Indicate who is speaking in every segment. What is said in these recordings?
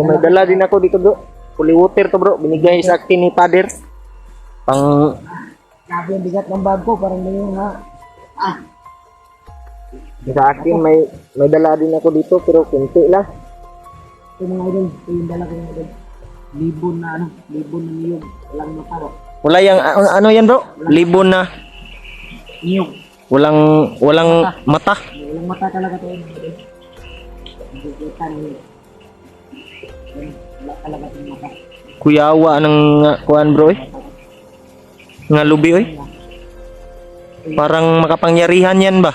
Speaker 1: May dala din ako dito bro. Fully water to bro. Binigay sa akin ni Father. Pang
Speaker 2: Grabe ang bigat ng bag ko, parang ganyan nga.
Speaker 1: sa akin may dala din ako dito pero kunti lang.
Speaker 2: Ito mga idol, ito yung dala ko mga idol. Libon na niyog. Walang mata.
Speaker 1: Wala yang ano yan bro? Libon na
Speaker 2: Niyog.
Speaker 1: walang mata.
Speaker 2: Walang mata talaga ito mga idol. Nakikita niyo. Wala talaga itong mata.
Speaker 1: Kuyawa ng kuan bro eh. Nga lubi eh. Parang makapangyarihan yan ba?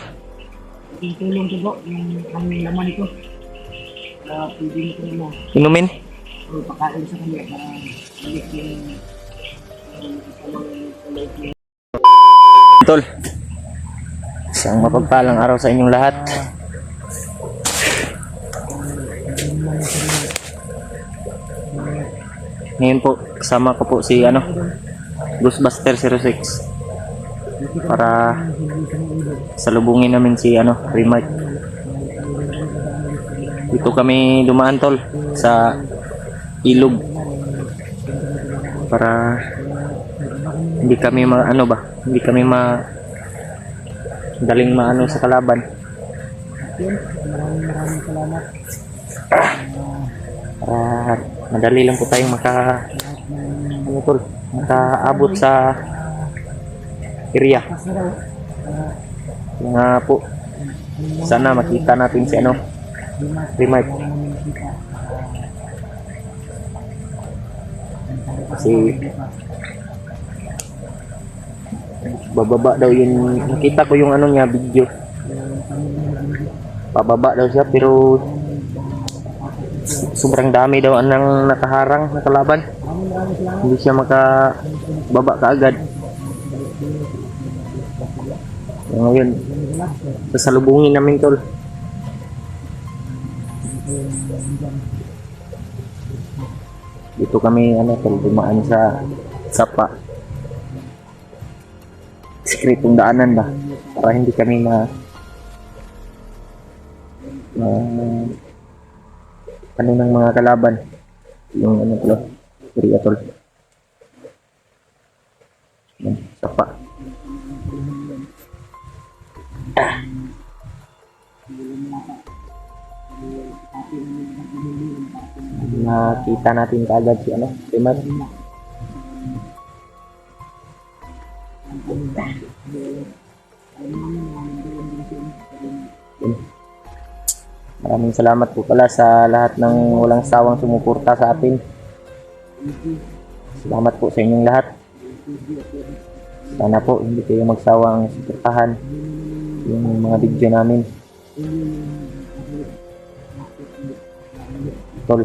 Speaker 2: Yung tulong ito bro, ang laman ito. Pwede nito na.
Speaker 1: Inumin?
Speaker 2: O pakain sa kanila para malis yung
Speaker 1: Tol. Isang mapagpalang araw sa inyong lahat. Ngayon po, kasama ko po si Ghostbuster 06 para salubungin namin si Remark. Dito kami dumaan tol sa ilog para hindi kami hindi kami daling maano sa kalaban.
Speaker 2: maraming salamat.
Speaker 1: Para madali lang po tayong makaabot sa area. Nga po, sana makita natin si Remark. Kasi bababa daw yun, nakita ko yung niya video. Pababa daw siya pero sobrang dami daw ang nakaharang na kalaban. Hindi siya makababa kaagad. Ngayon, sasalubungin namin tol. Dito kami tol, dumaan sa sapa. Sikretong daanan ba? Para hindi kami ng mga kalaban. Yung tol, area tol. Sapa. Nakita natin kaagad si Remark. Maraming salamat po pala sa lahat ng walang sawang sumuporta sa atin. Salamat po sa inyong lahat. Sana po hindi kayo magsawang suportahan yung mga video namin. Tol.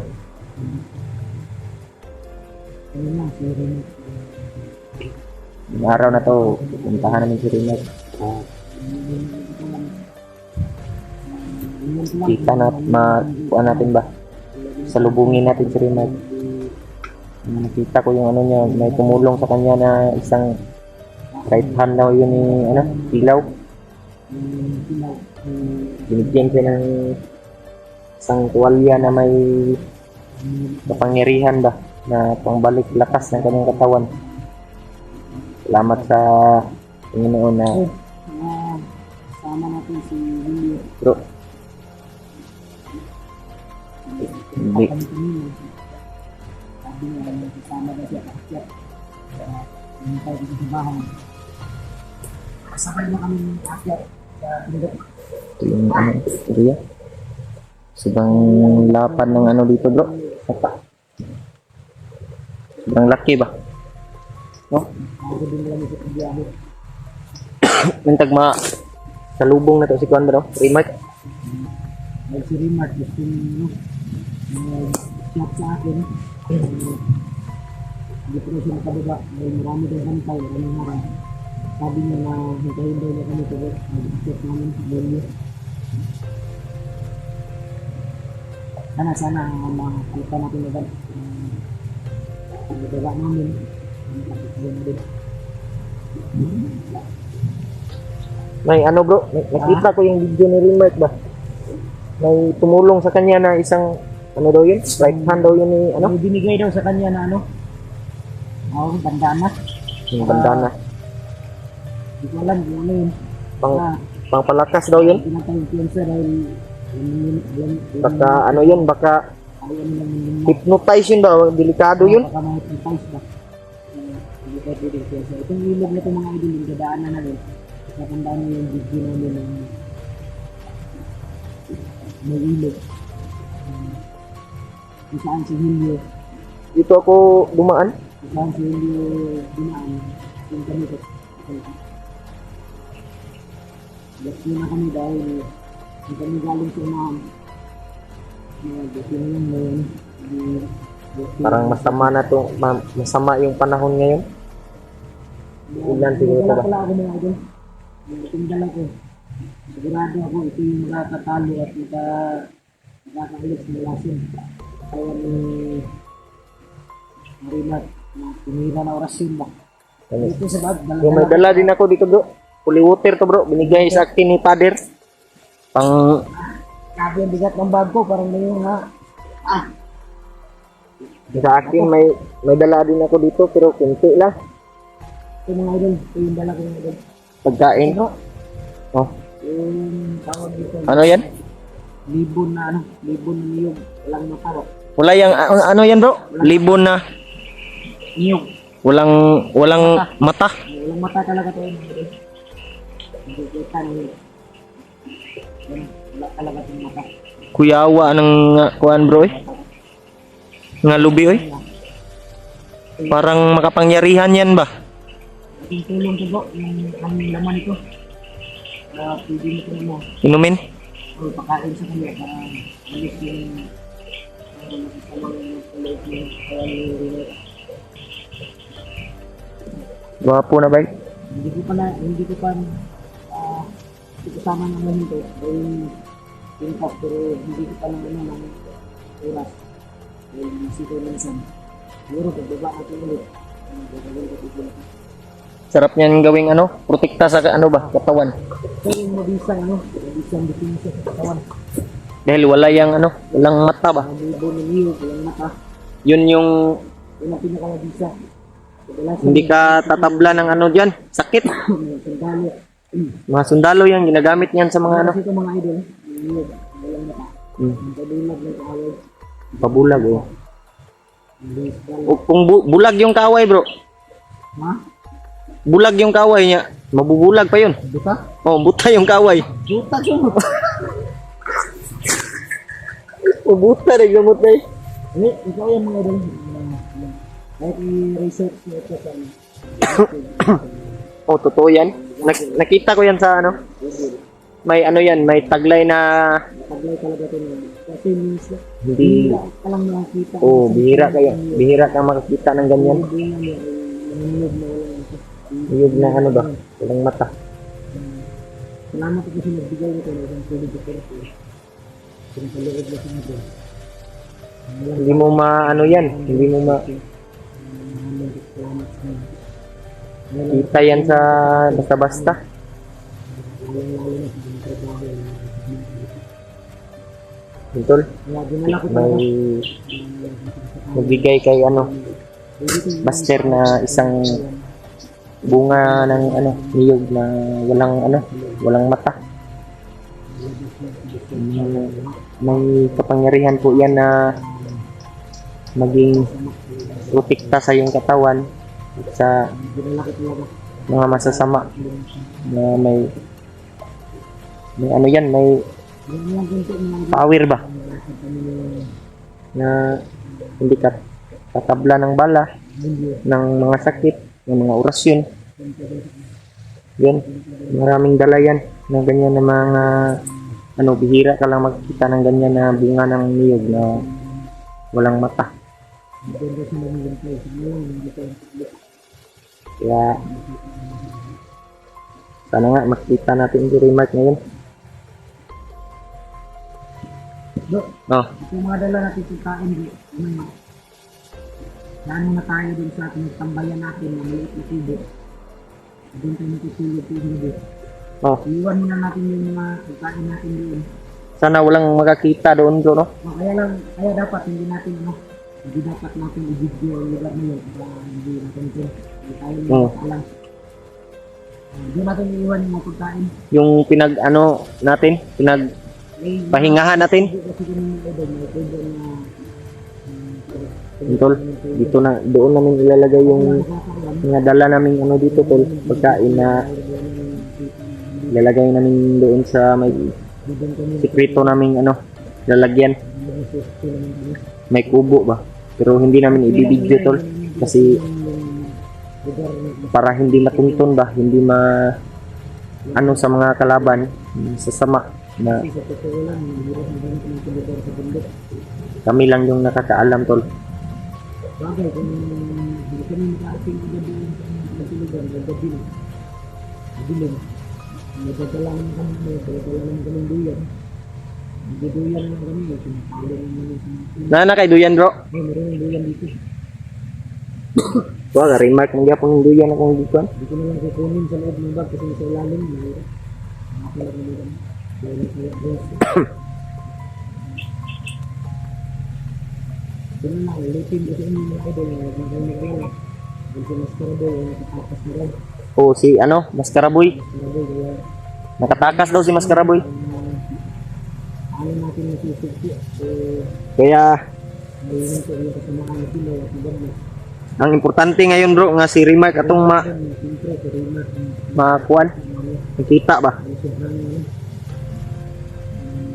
Speaker 1: Yung araw na to, pupuntahan namin si Remark. Kita makuha natin ba? Salubungin natin si Remark. Nakita ko yung niya, may tumulong sa kanya na isang right hand daw yun ni ilaw. Binigyan siya ng isang tuwalya na may kapangyarihan ba na pangbalik lakas ng kanyang katawan. Salamat sa Panginoon na
Speaker 2: sama natin si Willie.
Speaker 1: bro. Hindi.
Speaker 2: Sabi niya, kasama na siya kakyat. Hintay ko sa bahay. Kasabay na kami kakyat sa tindok.
Speaker 1: Ito yung area. Sobrang lapad ng dito bro. Sapa. Sobrang laki ba? No?
Speaker 2: Ako din lang sa biyahe.
Speaker 1: Mintag salubong na to si Kuan bro. Remark.
Speaker 2: Ay si Remark, gusto niyo chat sa akin. Hindi ko siya nakababa. Marami daw hantay, maraming harang. Sabi niya na hintayin daw niya kami tuloy. Mag-chat namin sa Bolio. Sana makakalitan natin agad. Nagawa namin.
Speaker 1: May bro, nakita ko yung video ni Remark ba? May tumulong sa kanya na isang Ano daw yun? Right hand daw yun ni ano?
Speaker 2: May binigay daw sa kanya na ano? Bandana.
Speaker 1: Yung bandana.
Speaker 2: Hindi ko alam kung ano yun.
Speaker 1: Pang,
Speaker 2: Ah,
Speaker 1: pangpalakas daw yun.
Speaker 2: pinatay ko yun sir dahil
Speaker 1: Baka ano yun, baka
Speaker 2: ayaw nilang yung
Speaker 1: hypnotize yun ba? Delikado yun.
Speaker 2: baka mga hypnotize ba? Hindi ka pwede siya. So, itong ilog na itong mga idol, yung dadaanan na rin. Natandaan niyo yung video namin ng may ilog. Kung saan si Julio,
Speaker 1: Dito ako dumaan.
Speaker 2: kung saan si Julio dinaan, yung kami ko. Last na kami dahil yung kami galing sa unahan. Buti na lang ngayon.
Speaker 1: Parang masama na to, masama yung panahon ngayon. Ilan siguro
Speaker 2: Wala
Speaker 1: ba?
Speaker 2: pala ako mga idol. Yung dala ko. Sigurado ako ito yung makatatalo at makakaalis ng lasin. Kaya ni Marinat na tumira na orasyon ba. Ito sa bag,
Speaker 1: Yung may dala din ako dito bro. Fully water to bro. Binigay sa akin ni Father. Pang
Speaker 2: Sabi ang bigat ng bag ko, parang na yung
Speaker 1: sa akin may dala din ako dito pero kunti lang.
Speaker 2: ito mga idol, ito yung dala ko mga idol.
Speaker 1: Pagkain.
Speaker 2: Ito,
Speaker 1: Oh.
Speaker 2: yung tawag dito,
Speaker 1: Ano yan?
Speaker 2: libon na niyog, walang mataro.
Speaker 1: Wala yung ano yan bro? Libon na
Speaker 2: Niyog,
Speaker 1: walang mata.
Speaker 2: walang mata talaga ito mga idol. Hindi kita niyog. Wala talaga itong mata.
Speaker 1: Kuyawa ng kuan bro eh. Nga lubi oy. Parang makapangyarihan yan ba?
Speaker 2: Ating tulong ito bro, yung aming laman ito. Pwede mo ito mo,
Speaker 1: Inumin?
Speaker 2: o pakain sa kanya para alis yung masasamang kulay niya. Kaya niyo
Speaker 1: Gwapo na ba?
Speaker 2: hindi ko pa hindi ko sama ng ano ito. Ay, pintas, pero hindi ko pa lang ano ng oras. Dahil busy ko minsan. Siguro, pagbaba natin ulit. Gagawin ko ito.
Speaker 1: Sarap niyan gawing ano? Protekta sa ano ba? Katawan.
Speaker 2: So, yung mabisang bitin siya sa katawan.
Speaker 1: Dahil wala yang ano, walang mata ba?
Speaker 2: Ang libo ng iyo, walang mata.
Speaker 1: Yun yung
Speaker 2: Yun ang pinakamabisa. Kadalasan,
Speaker 1: hindi ka tatabla ng ano diyan, sakit.
Speaker 2: sandali.
Speaker 1: Mga sundalo yan, ginagamit niyan sa mga ano.
Speaker 2: Kasi ito mga idol, yung iyo, walang mata.
Speaker 1: Hmm.
Speaker 2: Ang kabilag ng kaaway.
Speaker 1: Pabulag oh.
Speaker 2: Hindi sila.
Speaker 1: O, kung bulag yung kaway bro,
Speaker 2: Ha?
Speaker 1: bulag yung kaway niya, mabubulag pa yun.
Speaker 2: Buta?
Speaker 1: Oh, buta yung kaway.
Speaker 2: Buta yun.
Speaker 1: O buta na gamot na eh.
Speaker 2: Hindi, ikaw yung mga idol. Kahit i-research mo ito sa ano.
Speaker 1: Oh, totoo yan. Nakita ko yan sa ano. May ano yan, may taglay na
Speaker 2: Taglay talaga ito na. Kasi minsan,
Speaker 1: hindi.
Speaker 2: bihira ka lang nakakita.
Speaker 1: Oh, bihira kang makakita ng ganyan.
Speaker 2: Yung bunga niya ay nanginig na walang ito.
Speaker 1: Yung na ano ba, walang mata.
Speaker 2: Salamat ako sa nagbigay nito na isang tulog ito ito. Pinapaloob na siya nito.
Speaker 1: Hindi mo ano yan, hindi mo
Speaker 2: Salamat sa inyo.
Speaker 1: kita yan sa basta-basta.
Speaker 2: Lalo na sa mga trabaho.
Speaker 1: Tol,
Speaker 2: Kaya dinala ko talaga.
Speaker 1: may magbigay kay ano, Buster na isang bunga ng ano, niyog na walang mata. May kapangyarihan po yan na maging protekta sa iyong katawan at sa
Speaker 2: Dinala ko talaga.
Speaker 1: mga masasama na may ano yan, may
Speaker 2: Yung lang ganito mga
Speaker 1: power ba na hindi ka tatabla ng bala, ng mga sakit, ng mga orasyon. Yan, maraming dala yan na ganyan na mga ano, bihira ka lang magkita ng ganyan na bunga ng niyog na walang mata.
Speaker 2: ganda sa mga ganito.
Speaker 1: Kaya sana nga makita natin si Remark ngayon.
Speaker 2: Bro,
Speaker 1: Oh,
Speaker 2: ito mga dala natin pagkain di. Lalo na tayo dun sa ating tambayan natin na maliit na tubo. Doon tayo natutulog sa hindi.
Speaker 1: oh,
Speaker 2: Iwan muna natin yung mga pagkain natin doon
Speaker 1: Sana walang makakita doon bro, no?
Speaker 2: Kaya dapat hindi dapat natin i-video ang lugar na yun para hindi natin ito. Hindi tayo alam. Doon natin iiwan yung mga pagkain.
Speaker 1: Yung pinagpahingahan natin.
Speaker 2: Kasi kung may idol, may idol na
Speaker 1: Tol, dito na, doon namin ilalagay yung mga dala namin dito tol, pagkain na ilalagay namin doon sa may sikreto namin lalagyan. May kubo ba? Pero hindi namin ibibidyo tol kasi para hindi matuntun ba, hindi sa mga kalaban, sasama na kami lang yung nakakaalam tol.
Speaker 2: bagay kung hindi kami makaating gabi sa lugar, gabi na. Madilim. Nagdadala naman kami duyan. Nagduduyan lang kami. Pinapalo naman sa
Speaker 1: Na kay duyan bro.
Speaker 2: meron ng duyan dito.
Speaker 1: Wala remark ng gyapon ng duyan akong dito.
Speaker 2: Hindi ko na lang kukunin sa loob ng bag kasi sa ilalim. Mahirap. Nakakilap na nila. Dahil na kaya dress. Ganun lang, ulitin ko sa inyo mga idol na nagmamagala. Dahil si Master Boy ay nakatakas na rin.
Speaker 1: O si Maskaraboy.
Speaker 2: Master Boy kaya
Speaker 1: Nakatakas daw si Maskaraboy.
Speaker 2: ano natin yung susuki. So,
Speaker 1: Kaya
Speaker 2: mayroon ko yung kasamaan na sila at maganda.
Speaker 1: ang importante ngayon bro nga si Remark atong
Speaker 2: Siyempre, si Rima,
Speaker 1: makuan. Nakita ba?
Speaker 2: ay sobrang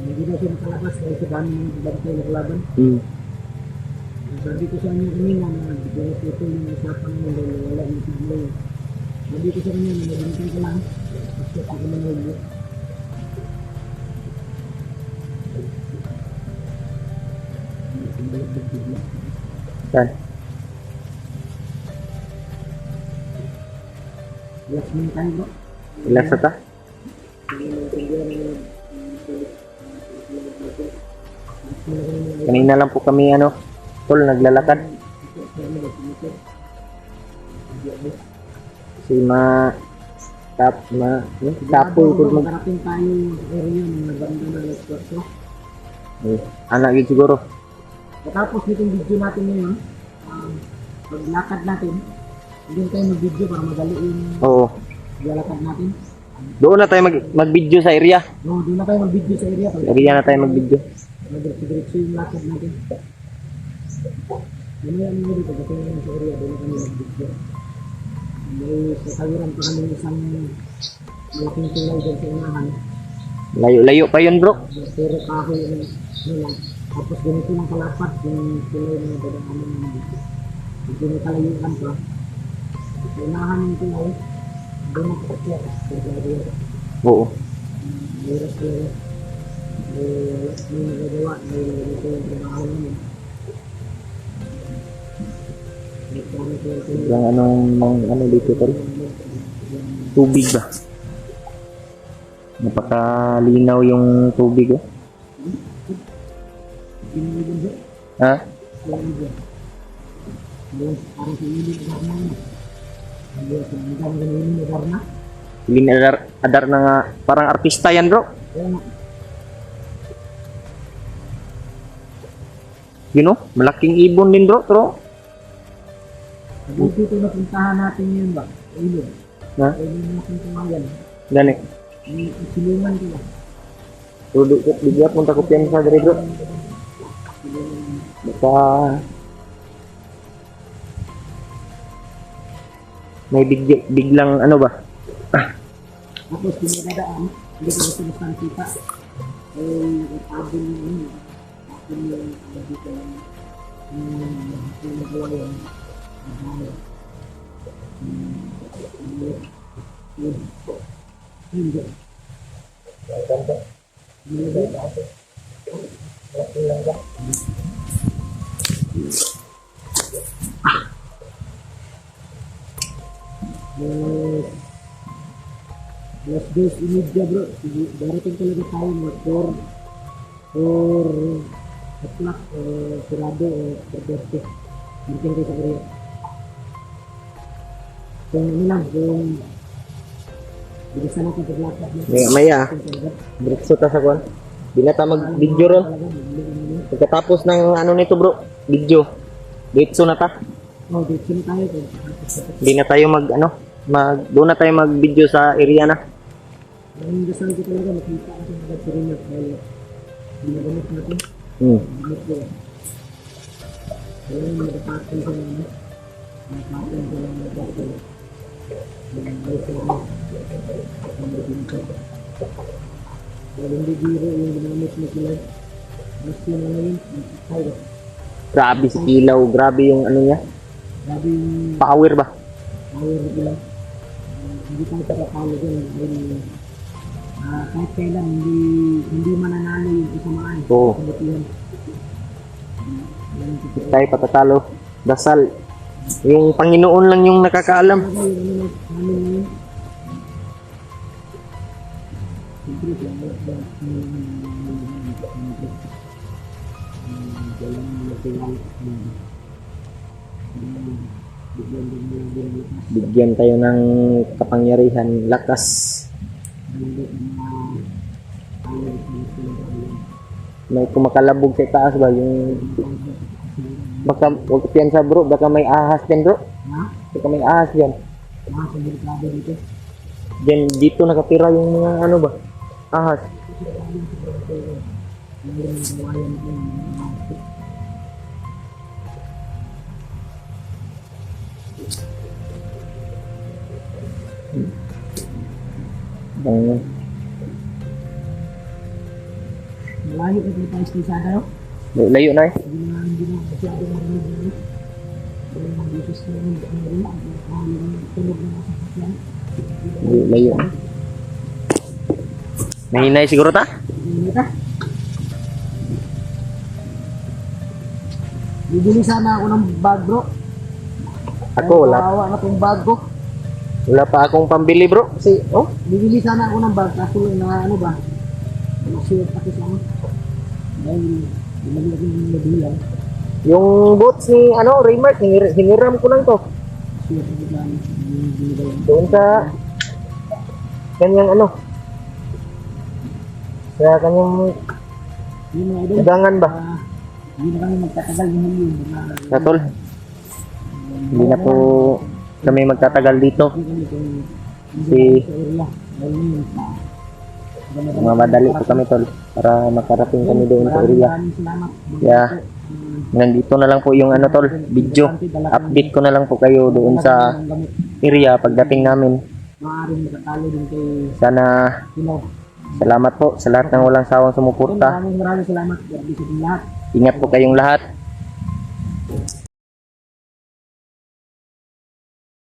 Speaker 2: hindi na siya nakalabas dahil sa dami ng bantay na kalaban. Sabi ko sa inyo kanina na ito yung usapan mo dahil wala yung siglo. Sabi ko sa inyo na magbantay ka lang. Basta ako manood mo.
Speaker 1: Saan?
Speaker 2: Last minute tayo bro.
Speaker 1: Ilas na ta? Kanina lang po kami tol naglalakad. Si tapoy ko mag
Speaker 2: Magkarating tayo sa area ng naganda na eskorso.
Speaker 1: anak yun siguro.
Speaker 2: Tapos itong video natin ngayon, paglakad natin, hindi tayo mag-video para madali yung
Speaker 1: Oo.
Speaker 2: lalakad natin.
Speaker 1: Doon na tayo mag-video sa area.
Speaker 2: No, doon na tayo mag-video sa area.
Speaker 1: Sa area na tayo mag-video.
Speaker 2: Diretso yung lakad natin. Mamaya mga dito, pagdating naman sa area, doon na kami mag-video. May sa kawiran pa kami isang malaking tulay dyan sa unahan.
Speaker 1: Layo-layo pa yun bro.
Speaker 2: Pero kahoy lang. Tapos ganito lang kalapat yung tulay na dadaanan namin dito. Medyo may kalayuan pa. Sa unahan yung tulay, doon ang kakasya.
Speaker 1: Oo.
Speaker 2: Hirap talaga. May nagagawa. May ito yung trabaho namin.
Speaker 1: Yung ano dito tol? Tubig ba? Napakalinaw yung tubig oh. Ha? Adar na nga, parang artista yan bro. You know, malaking ibon din bro, pero
Speaker 2: Dito na puntahan natin yun ba? Ilog.
Speaker 1: ha?
Speaker 2: Ilog natin tumayan.
Speaker 1: Gani.
Speaker 2: Silungan ko ba?
Speaker 1: Duduk bigla punta ko pian sa dari bro. Baka may biglang ba?
Speaker 2: Tapos pinagdadaan, hindi ko gusto mas kita. Abin yung abin yung dito yung naglayan. Hindi. Last days in media bro, darating talaga tayo mga 4 o'clock o sirado o 4:30. Darating tayo sa area. Kung ano lang, kung bilisan natin paglakad.
Speaker 1: Maya, diretso ta sa kwan. Di na tayo mag-video ron.
Speaker 2: Talaga, bibili.
Speaker 1: Pagkatapos ng ano nito bro, video. Diretso na ta.
Speaker 2: Oh, dito na tayo.
Speaker 1: Di na tayo doon na tayo mag-video sa area na.
Speaker 2: Ang dasal ko talaga, makita ako sa mga sirinat dahil ginagamit natin. Gamit ko. Kaya yung nagpapatay sa mga nagpapatay sa mga nagpapatay. Yung ayos na ang nagpapatay. Kaya hindi biro yung ginamit mo sila. Mas yun na ngayon, nagpapatay.
Speaker 1: Grabe si Kilaw, grabe yung ano niya.
Speaker 2: Grabe yung
Speaker 1: Power ba?
Speaker 2: power nila. Hindi tayo pagkakalo dyan. Dahil kahit kailan hindi mananalo yung kasamaan.
Speaker 1: Oo.
Speaker 2: Kabutihan. Yan ang totoo.
Speaker 1: Hindi tayo patatalo. Dasal. Yung Panginoon lang yung nakakaalam.
Speaker 2: Talaga yung ano na namin ngayon. Siyempre,
Speaker 1: Bigyan tayo ng kapangyarihan, lakas. May kumakalabog sa taas ba? Yung baka huwag yan sa bro, baka may ahas din bro. Baka may ahas yan.
Speaker 2: Mga delikado dito.
Speaker 1: Diyan, dito nakatira yung mga ano ba? Ahas. Bang,
Speaker 2: Malayo ka dito tayo sa no?
Speaker 1: layo na eh.
Speaker 2: Hindi na masyado marinig dito. Pero mga dito sa tulog na sasakyan.
Speaker 1: Layo. Mahinay siguro ta?
Speaker 2: Hindi ka? Bibili sana ako ng bag bro.
Speaker 1: Ako wala.
Speaker 2: Kawawa na tong bag ko.
Speaker 1: Wala pa akong pambili bro. Kasi, oh,
Speaker 2: Bibili sana ako ng bag kaso yung na ano ba? Mag-share pa kasi ako. Dahil binali ako ng mabilang.
Speaker 1: yung boots ni ano, Raymart, hiniram ko lang to.
Speaker 2: Share pa kita yung binibay.
Speaker 1: Doon sa kanyang ano. Sa kanyang
Speaker 2: Yun mga idol.
Speaker 1: dagangan ba?
Speaker 2: Hindi na kami magtatagal ng huli.
Speaker 1: Katol. Hindi na po kami magtatagal dito.
Speaker 2: Hindi kami kung
Speaker 1: Si
Speaker 2: sa area. Dahil ngayon sa
Speaker 1: mamadali po kami tol para makarating kami doon sa area.
Speaker 2: Maraming salamat.
Speaker 1: Yeah. Nandito na lang po yung ano tol, video. Update ko na lang po kayo doon sa area pagdating namin.
Speaker 2: Maaaring makatalo din kay
Speaker 1: Sana
Speaker 2: Pino.
Speaker 1: salamat po sa lahat ng walang sawang sumuporta.
Speaker 2: Maraming salamat. God bless sa lahat.
Speaker 1: Ingat po kayong lahat.